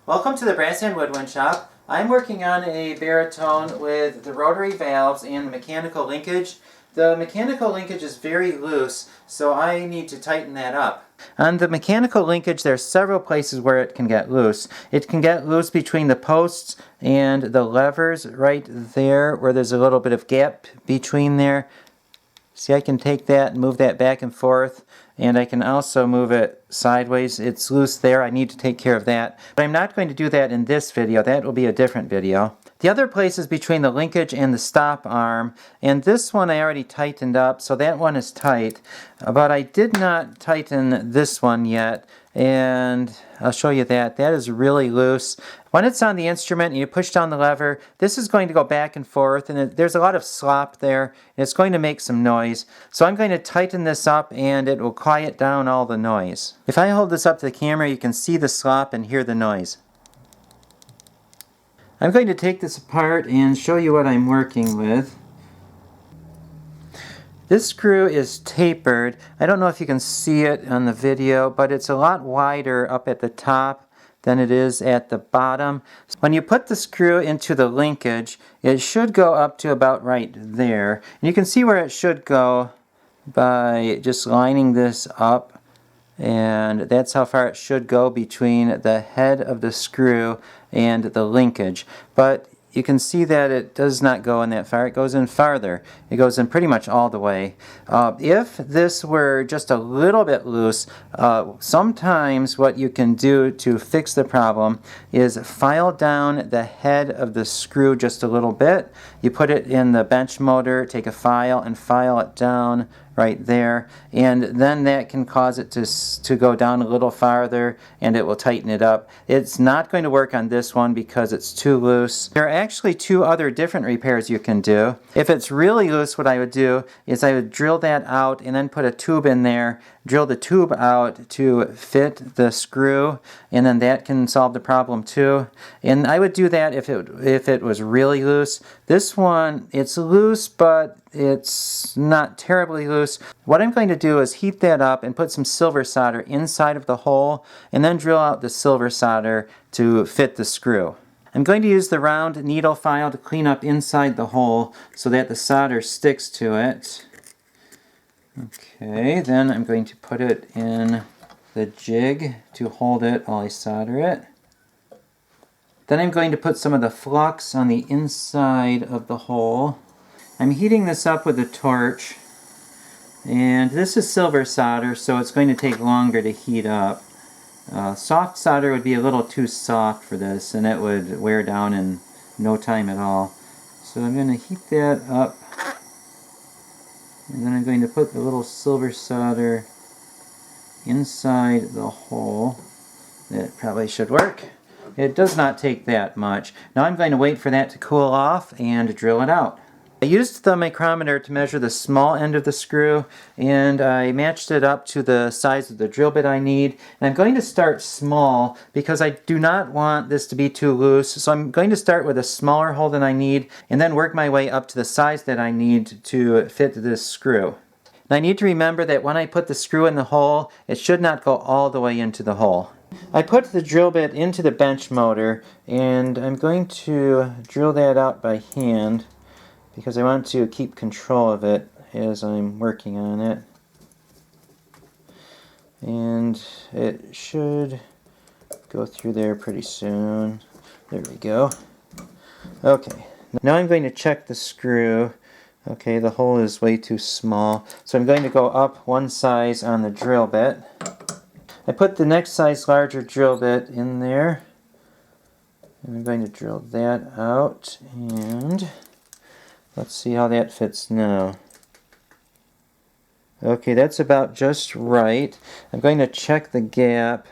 Welcome to the Brass and Woodwind Shop. I'm working on a baritone with the rotary valves and the mechanical linkage. The mechanical linkage is very loose, so I need to tighten that up. On the mechanical linkage, there are several places where it can get loose. It can get loose between the posts and the levers right there, where there's a little bit of gap between there. See, I can take that and move that back and forth, and I can also move it sideways. It's loose there. I need to take care of that. But I'm not going to do that in this video. That will be a different video. The other place is between the linkage and the stop arm, and this one I already tightened up, so that one is tight. But I did not tighten this one yet, and I'll show you that. That is really loose. When it's on the instrument and you push down the lever, this is going to go back and forth, and there's a lot of slop there, and it's going to make some noise. So I'm going to tighten this up, and it will quiet down all the noise. If I hold this up to the camera, you can see the slop and hear the noise. I'm going to take this apart and show you what I'm working with. This screw is tapered. I don't know if you can see it on the video, but it's a lot wider up at the top than it is at the bottom. When you put the screw into the linkage, it should go up to about right there. And you can see where it should go by just lining this up. And that's how far it should go between the head of the screw and the linkage. But you can see that it does not go in that far. It goes in farther. It goes in pretty much all the way. If this were just a little bit loose, sometimes what you can do to fix the problem is file down the head of the screw just a little bit. You put it in the bench motor, take a file and file it down right there, and then that can cause it to go down a little farther, and it will tighten it up. It's not going to work on this one because it's too loose. There are actually two other different repairs you can do. If it's really loose, what I would do is I would drill that out and then put a tube in there, drill the tube out to fit the screw, and then that can solve the problem too. And I would do that if it was really loose. This one, it's loose, but it's not terribly loose. What I'm going to do is heat that up and put some silver solder inside of the hole, and then drill out the silver solder to fit the screw. I'm going to use the round needle file to clean up inside the hole so that the solder sticks to it. Okay, then I'm going to put it in the jig to hold it while I solder it. Then I'm going to put some of the flux on the inside of the hole. I'm heating this up with a torch, and this is silver solder, so it's going to take longer to heat up. Soft solder would be a little too soft for this, and it would wear down in no time at all. So I'm going to heat that up, and then I'm going to put the little silver solder inside the hole. That probably should work. It does not take that much. Now I'm going to wait for that to cool off and drill it out. I used the micrometer to measure the small end of the screw, and I matched it up to the size of the drill bit I need. And I'm going to start small because I do not want this to be too loose. So I'm going to start with a smaller hole than I need and then work my way up to the size that I need to fit this screw. And I need to remember that when I put the screw in the hole, it should not go all the way into the hole. I put the drill bit into the bench motor, and I'm going to drill that out by hand because I want to keep control of it as I'm working on it. And it should go through there pretty soon. There we go. Okay, now I'm going to check the screw. Okay, the hole is way too small, so I'm going to go up one size on the drill bit. I put the next size larger drill bit in there, and I'm going to drill that out, and let's see how that fits now. Okay, that's about just right. I'm going to check the gap.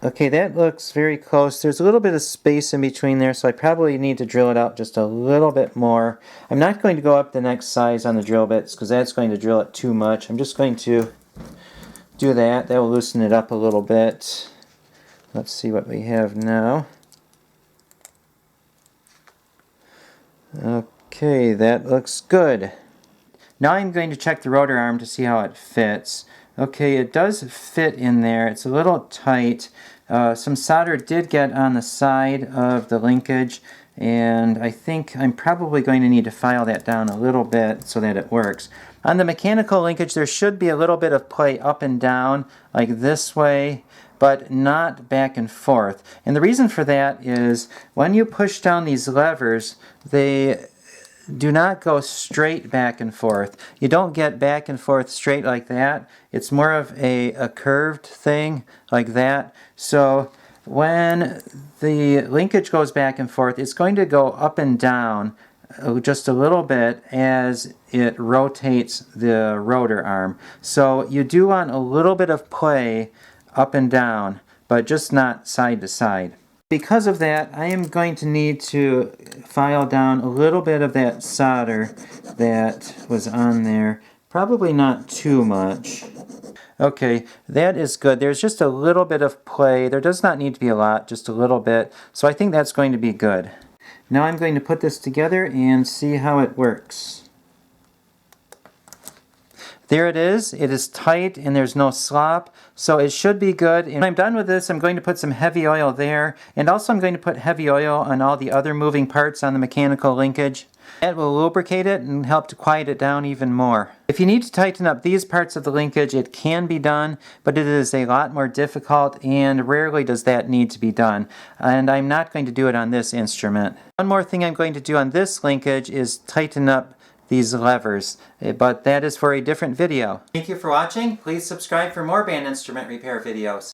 Okay, that looks very close. There's a little bit of space in between there, so I probably need to drill it out just a little bit more. I'm not going to go up the next size on the drill bits because that's going to drill it too much. I'm just going to do that. That will loosen it up a little bit. Let's see what we have now. Okay, that looks good. Now I'm going to check the rotor arm to see how it fits. Okay, it does fit in there. It's a little tight, Some solder did get on the side of the linkage, and I think I'm probably going to need to file that down a little bit so that it works. On the mechanical linkage, there should be a little bit of play up and down, like this way, but not back and forth. And the reason for that is when you push down these levers, they do not go straight back and forth. You don't get back and forth straight like that. It's more of a curved thing like that. So when the linkage goes back and forth, it's going to go up and down just a little bit as it rotates the rotor arm. So you do want a little bit of play up and down, but just not side to side. Because of that, I am going to need to file down a little bit of that solder that was on there. Probably not too much. Okay, that is good. There's just a little bit of play. There does not need to be a lot, just a little bit. So I think that's going to be good. Now I'm going to put this together and see how it works. There it is. It is tight and there's no slop, so it should be good. And when I'm done with this, I'm going to put some heavy oil there, and also I'm going to put heavy oil on all the other moving parts on the mechanical linkage. That will lubricate it and help to quiet it down even more. If you need to tighten up these parts of the linkage, it can be done, but it is a lot more difficult, and rarely does that need to be done. And I'm not going to do it on this instrument. One more thing I'm going to do on this linkage is tighten up these levers, but that is for a different video. Thank you for watching. Please subscribe for more band instrument repair videos.